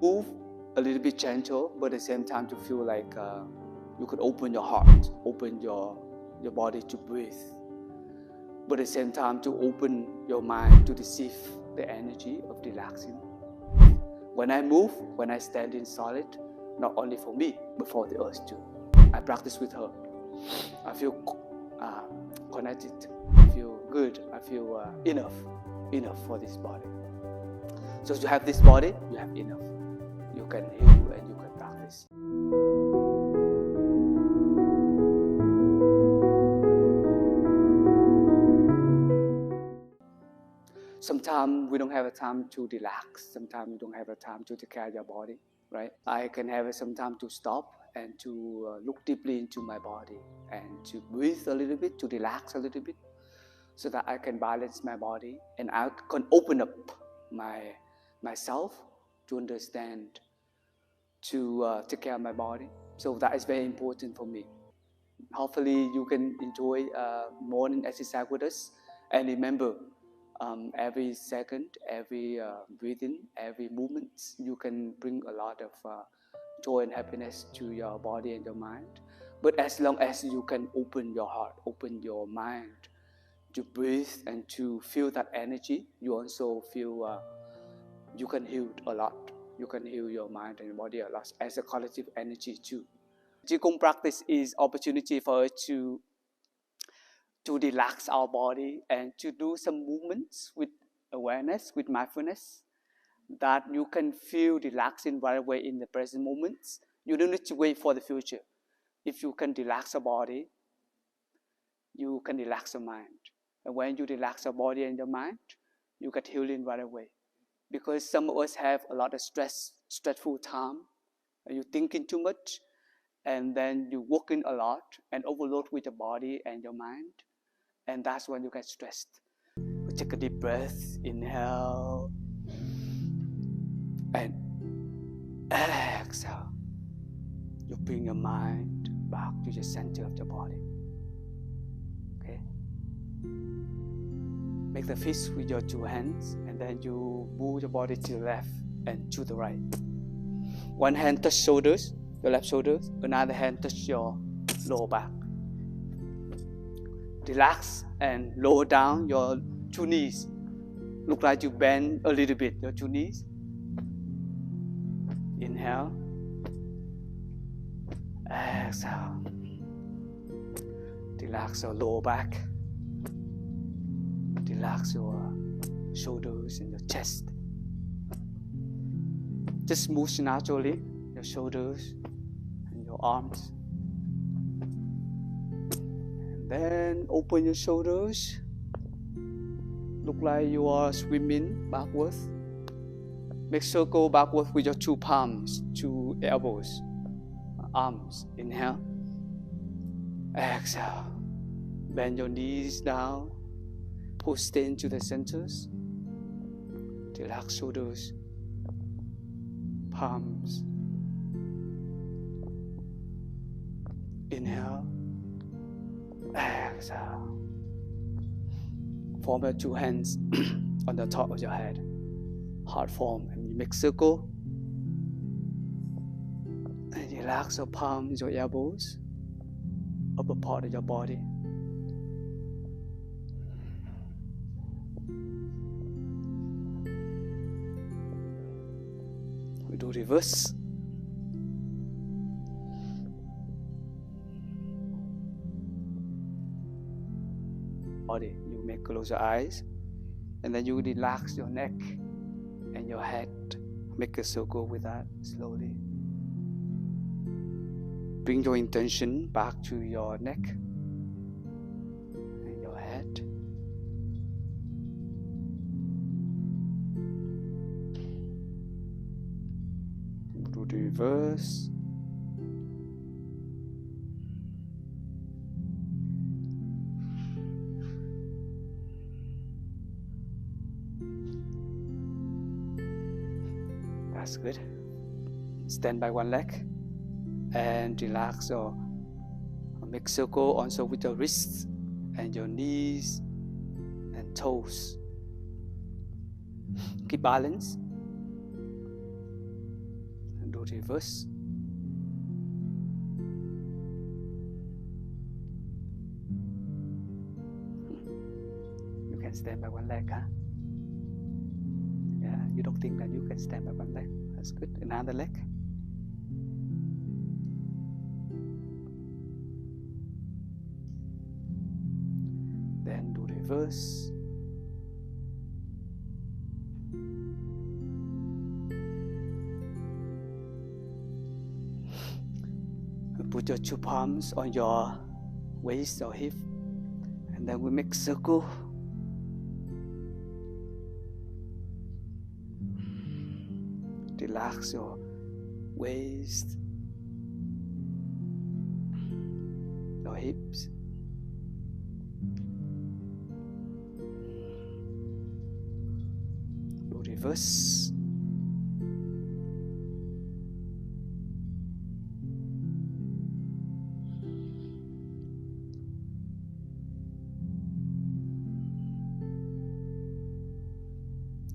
move a little bit gentle, but at the same time to feel like you could open your heart, open your body to breathe. But at the same time to open your mind to receive the energy of relaxing. When I move, when I stand in solid, not only for me, but for the earth too. I practice with her. I feel connected, I feel good, I feel enough for this body. So to have this body, you have enough. You can heal and you can practice. Sometimes we don't have a time to relax. Sometimes we don't have a time to take care of your body, right? I can have some time to stop and to look deeply into my body and to breathe a little bit, to relax a little bit, so that I can balance my body and I can open up myself to understand, to take care of my body. So that is very important for me. Hopefully you can enjoy morning exercise with us, and remember, every second, every breathing, every movement, you can bring a lot of joy and happiness to your body and your mind. But as long as you can open your heart, open your mind to breathe and to feel that energy, you also feel you can heal a lot. You can heal your mind and your body a lot as a collective energy too. Qigong practice is opportunity for us to relax our body and to do some movements with awareness, with mindfulness, that you can feel relaxing right away in the present moments. You don't need to wait for the future. If you can relax your body, you can relax your mind. And when you relax your body and your mind, you get healing right away. Because some of us have a lot of stressful time. You're thinking too much, and then you're working a lot and overload with your body and your mind. And that's when you get stressed. We take a deep breath, inhale, and exhale. You bring your mind back to the center of your body. Okay? Make the fist with your two hands, and then you move your body to the left and to the right. One hand touch shoulders, your left shoulders. Another hand touch your lower back. Relax and lower down your two knees. Look like you bend a little bit your two knees. Inhale. Exhale. Relax your lower back. Relax your shoulders and your chest. Just move naturally your shoulders and your arms. Then open your shoulders. Look like you are swimming backwards. Make circle backwards with your two palms, two elbows, arms. Inhale. Exhale. Bend your knees down. Push into the centers. Relax shoulders, palms. Inhale. Exhale. Form your two hands on the top of your head. Heart form, and you make circle. And relax your palms, your elbows, upper part of your body. We do reverse. Body, you may close your eyes, and then you relax your neck and your head. Make a circle with that slowly. Bring your intention back to your neck and your head. Do the reverse. That's good. Stand by one leg and relax or make circle also with your wrists and your knees and toes. Keep balance. reverse. You can stand by one leg, huh? Yeah, you don't think that you can stand by one leg. That's good. Another leg. Then do reverse. Put your two palms on your waist or hip, and then we make circle. Relax your waist, your hips. Do reverse.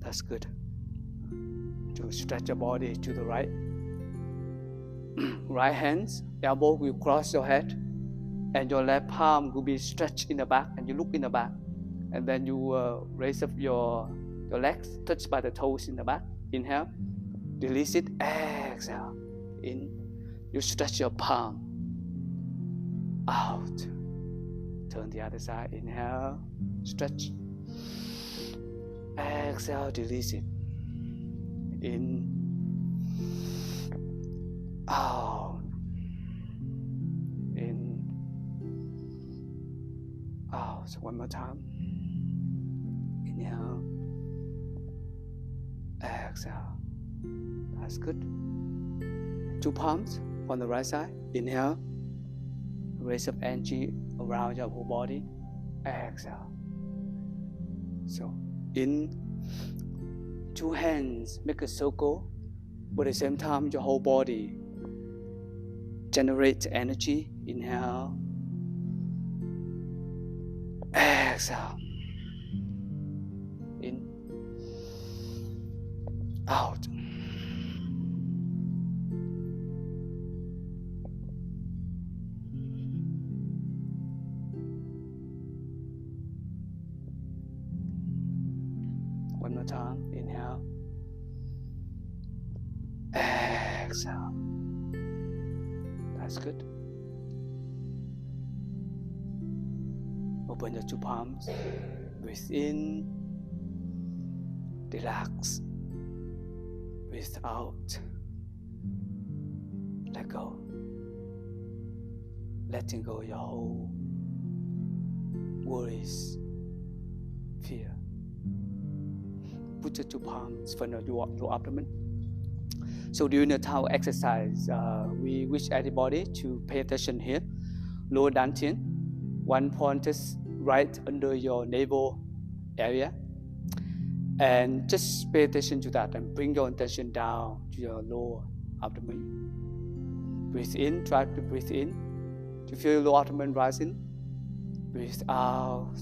That's good. To stretch your body to the right. Right hands, elbow will cross your head, and your left palm will be stretched in the back, and you look in the back, and then you raise up your legs, touched by the toes in the back. Inhale, release it, exhale. In, you stretch your palm. Out. Turn the other side. Inhale, stretch. Exhale, release it. In, out, in, out. So one more time. Inhale, exhale. That's good. Two palms on the right side. Inhale, raise up energy around your whole body. Exhale. So in, two hands make a circle, but at the same time your whole body generates energy. Inhale, exhale. In, out. One more time. Inhale, exhale. That's good. Open your two palms. Breathe in. Relax. Breathe out. Let go. Letting go your whole worries, fear. Put your two palms in front of your abdomen. So during the Tao exercise, we wish everybody to pay attention here. Lower dantian, one point is right under your navel area. And just pay attention to that and bring your attention down to your lower abdomen. Breathe in, try to breathe in. To feel your lower abdomen rising. Breathe out,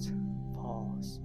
pause.